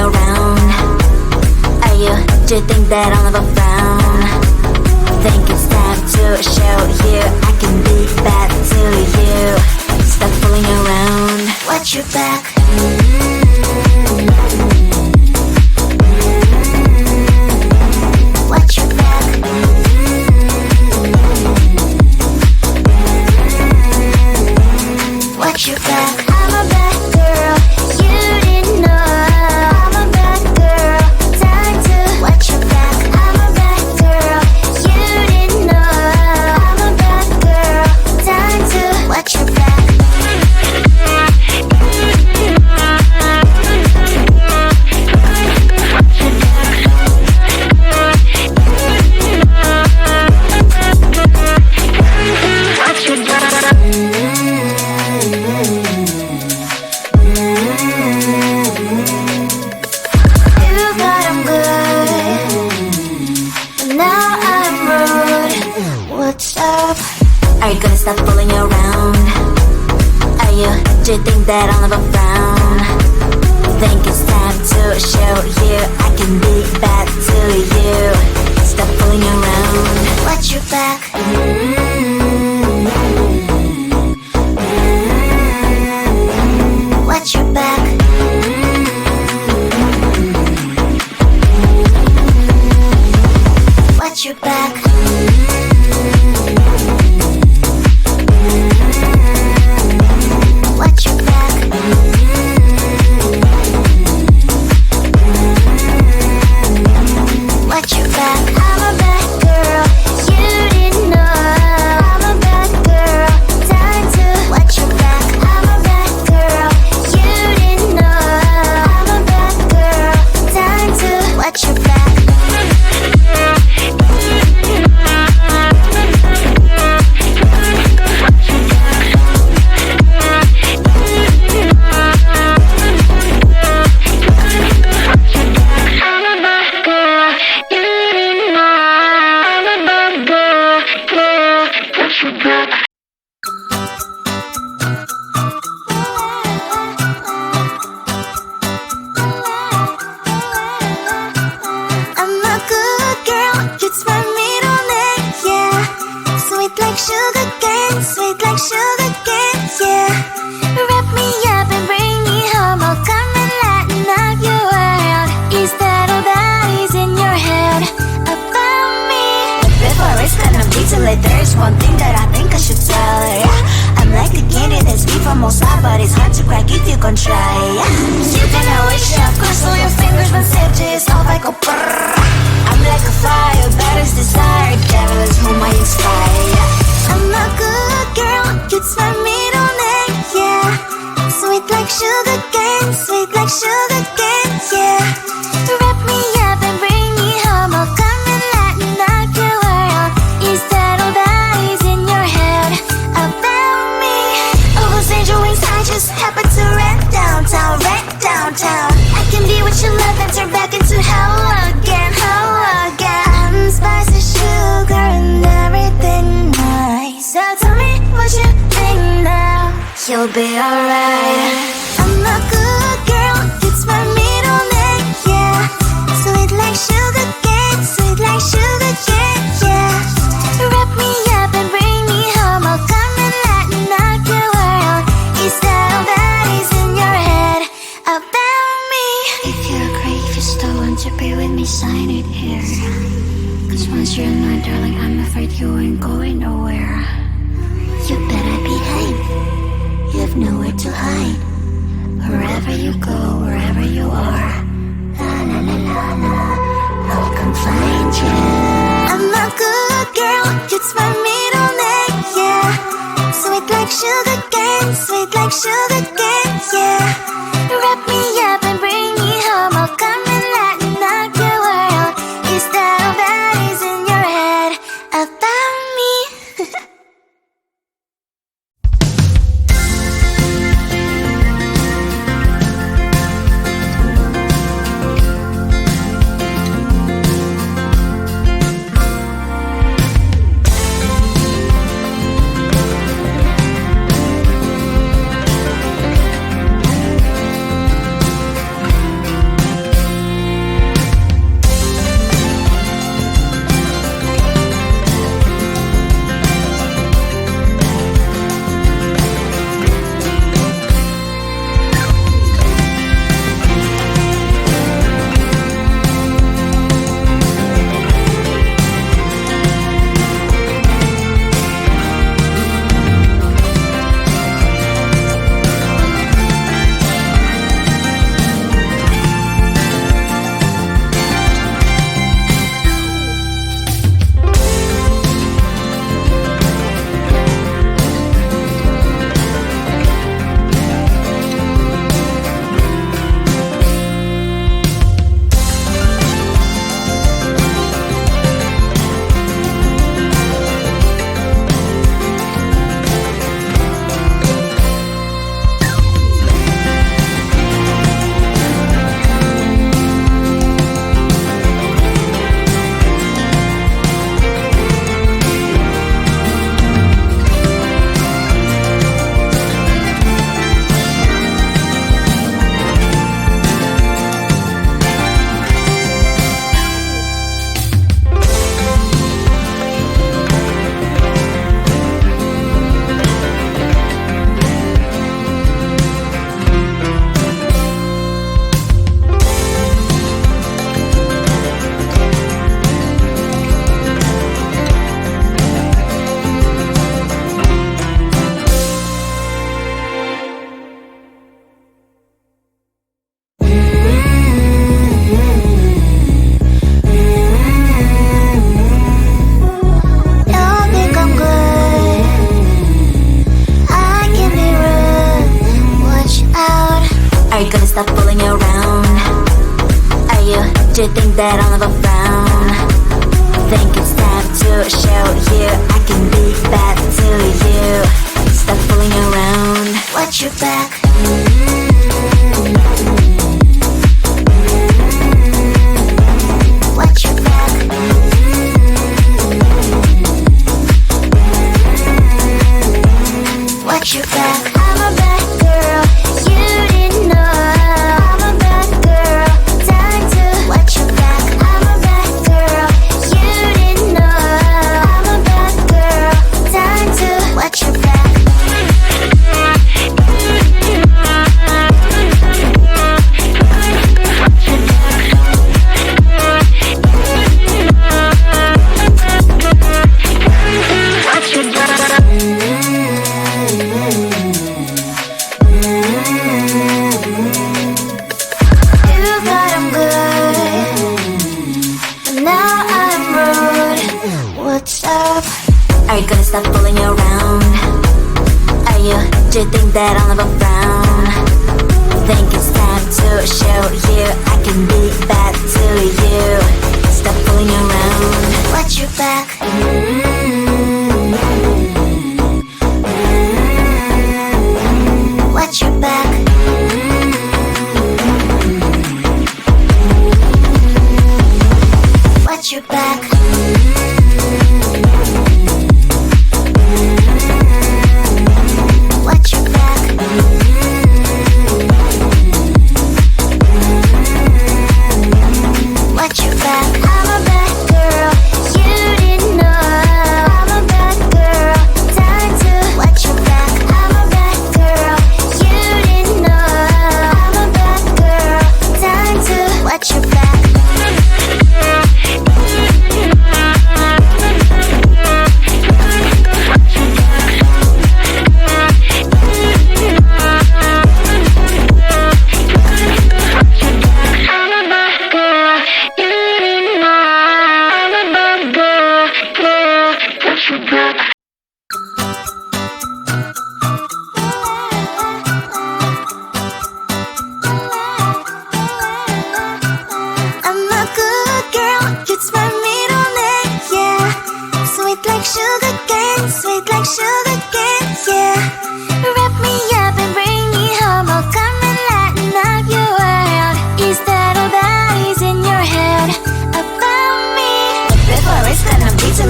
around? Are you, do you think that I'll never frown? Think it's time to show you I can be bad to you. Stop fooling around. Watch your back. Watch your back. Watch your back. I'm a bad girl. You didn't know. I'm a bad girl. Time to watch your back. I'm a bad girl. You didn't know. I'm a bad girl. Time to watch your back. Are you gonna stop fooling around? Are you, do you think that I'll never frown? Think it's time to show you I can be bad to you. Stop fooling around. Watch your back. Watch your back. Watch your back. Watch your back. Watch your back. I'm a bad girl. You didn't know. I'm a bad girl. Time to watch your back. I'm a bad girl. You didn't know. I'm a bad girl. Time to watch your back. I'm a good girl, it's my middle name, yeah. Sweet like sugar cane, sweet like sugar cane, yeah. Wrap me up and bring me home, I'll come and lighten up your world. Is that all that is in your head about me? But before it's gonna be too late, there's one thing that I think I should tell her, yeah. I'm like the candy that's sweet from outside, but it's hard to crack if you can try, yeah. You can always shove, cross all your fingers, but safety is off, I go brrrr. I'm like a fire, baddest desire, devil is whom I inspire. I'm a good girl, it's my middle name, yeah. Sweet like sugar cane, sweet like sugar cane, yeah. Wrap me up and bring me home, I'll come and lighten up your world. Is that all that is in your head about me? Oh, those angel wings, I just happen to rent downtown, I can be what you love and turn back into hell again, I'm spicy sugar and everything nice. So tell me what you think now. You'll be alright. I'm a good girl, it's my middle name, yeah. Sweet like sugar cane, sweet like sugar cane, yeah. Wrap me up and bring me home, I'll come and lighten up your world. Is that all that is in your head about me? If you agree, if you still want to be with me, sign it here. Cause once you're mine, darling, I'm afraid you ain't going nowhere. You better behave, you have nowhere to hide. Wherever you go, wherever you are, la la la la la, I'll come find you. I'm a good girl, it's my middle name, yeah. Sweet like sugar cane, sweet like sugar cane, yeah. Wrap me up and bring me home, I'll come and lighten up your world. Is that all that is in your head about me? Do you think that I'll never frown? Think it's time to show you I can be bad to you. Stop fooling around. Watch your back. Watch your back. Watch your back. I'm a bad girl. You didn't know. I'm a bad girl. Time to watch your back. I'm a bad girl. You didn't know. I'm a bad girl. Time to watch your back. Stop fooling around. Are you? Do you think that I'll never frown? Think it's time to show you I can be bad to you. Stop fooling around. Watch your back. Watch your back. Watch your back.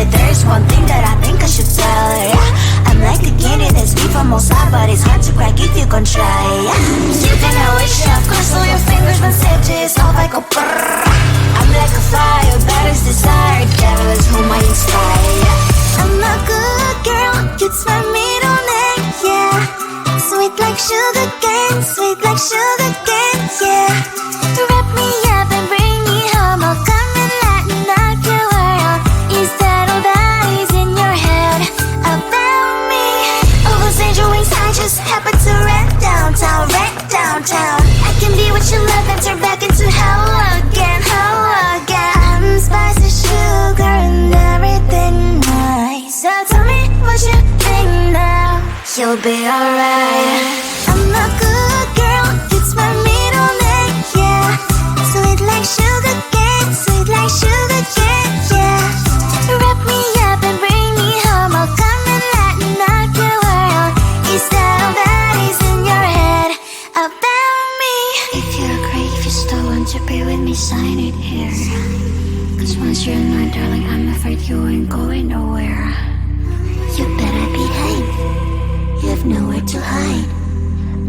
There's one thing that I think I should tell her. I'm like a candy that's sweet from outside, but it's hard to crack if you can try. You can always shove, cross all your fingers when safety is off. I go brrrr. I'm like a fire, that is desire. Devil is whom I inspire. I'm a good girl, it's my middle name, yeah. Sweet like sugar cane, sweet like sugar cane, yeah. Wrap me up and bring me home. I'll come and lighten up your world. Is that all that is in your head about me? All those angel wings I just happen to rent downtown, I can be what you love and turn back into hell again, I'm spicy sugar and everything nice. So tell me what you think now. You'll be alright. I'm a good girl, it's my middle name, yeah. Sweet like sugar cane, sweet like sugar cane, yeah. Wrap me up and bring me home. I'll come and lighten up your world. Is that all that is in your head about me? If you agree, if you still want to be with me, sign it here. Cause once you're in my darling, I'm afraid you ain't going nowhere. You better behave. You have nowhere to hide.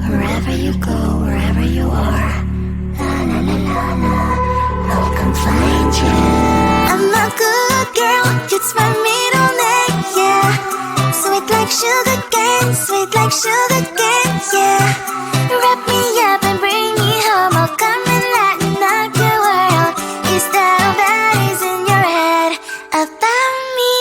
Wherever you go, wherever you are, la la la la la, I'll come find you. I'm a good girl, it's my middle name, yeah. Sweet like sugar cane, sweet like sugar cane, yeah. Wrap me up and bring me home. I'll come and lighten up your world. Is that all that is in your head about me?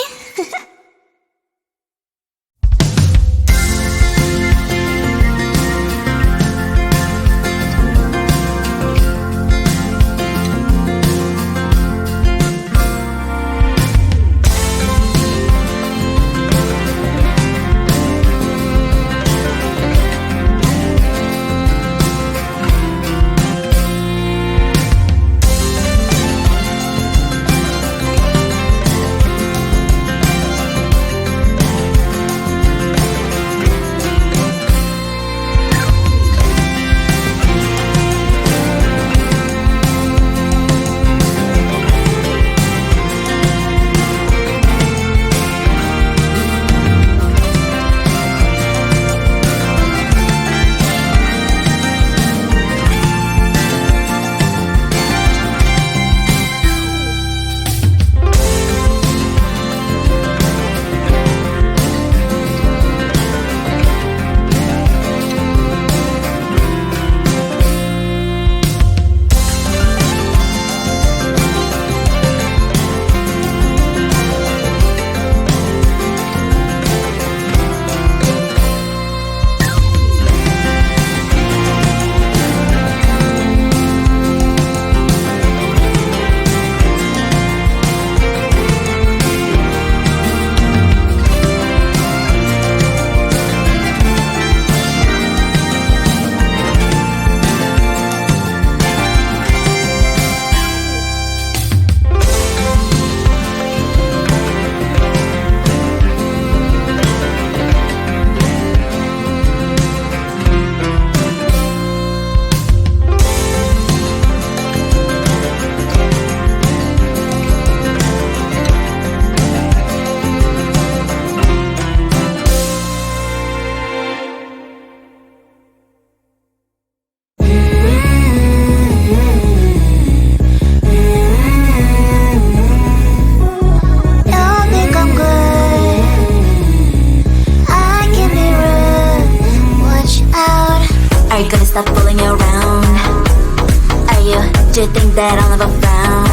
Do you think that I'll never frown?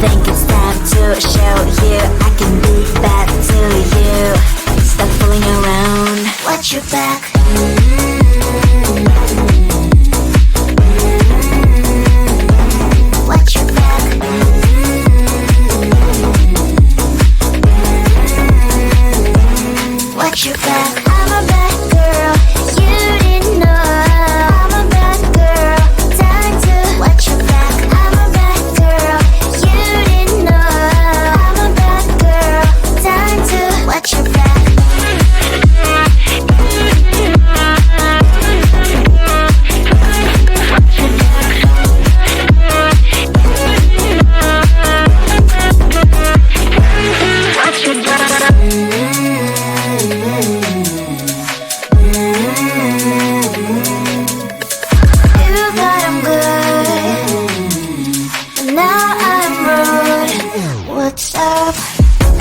Think it's time to show you I can be bad to you. Stop fooling around. Watch your back. Watch your back. Watch your back. I'm a bad girl. You didn't know. I'm a bad girl. Time to watch your back. I'm a bad girl. You didn't know. I'm a bad girl. Time to watch your back.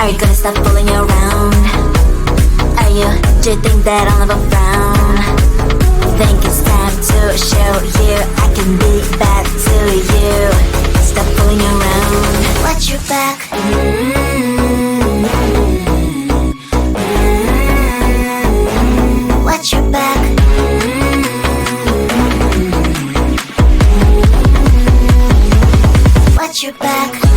Are you gonna stop fooling around? Do you think that I'll never frown? Think it's time to show you I can be bad to you. Stop fooling around. Watch your back. Watch your back. Watch your back.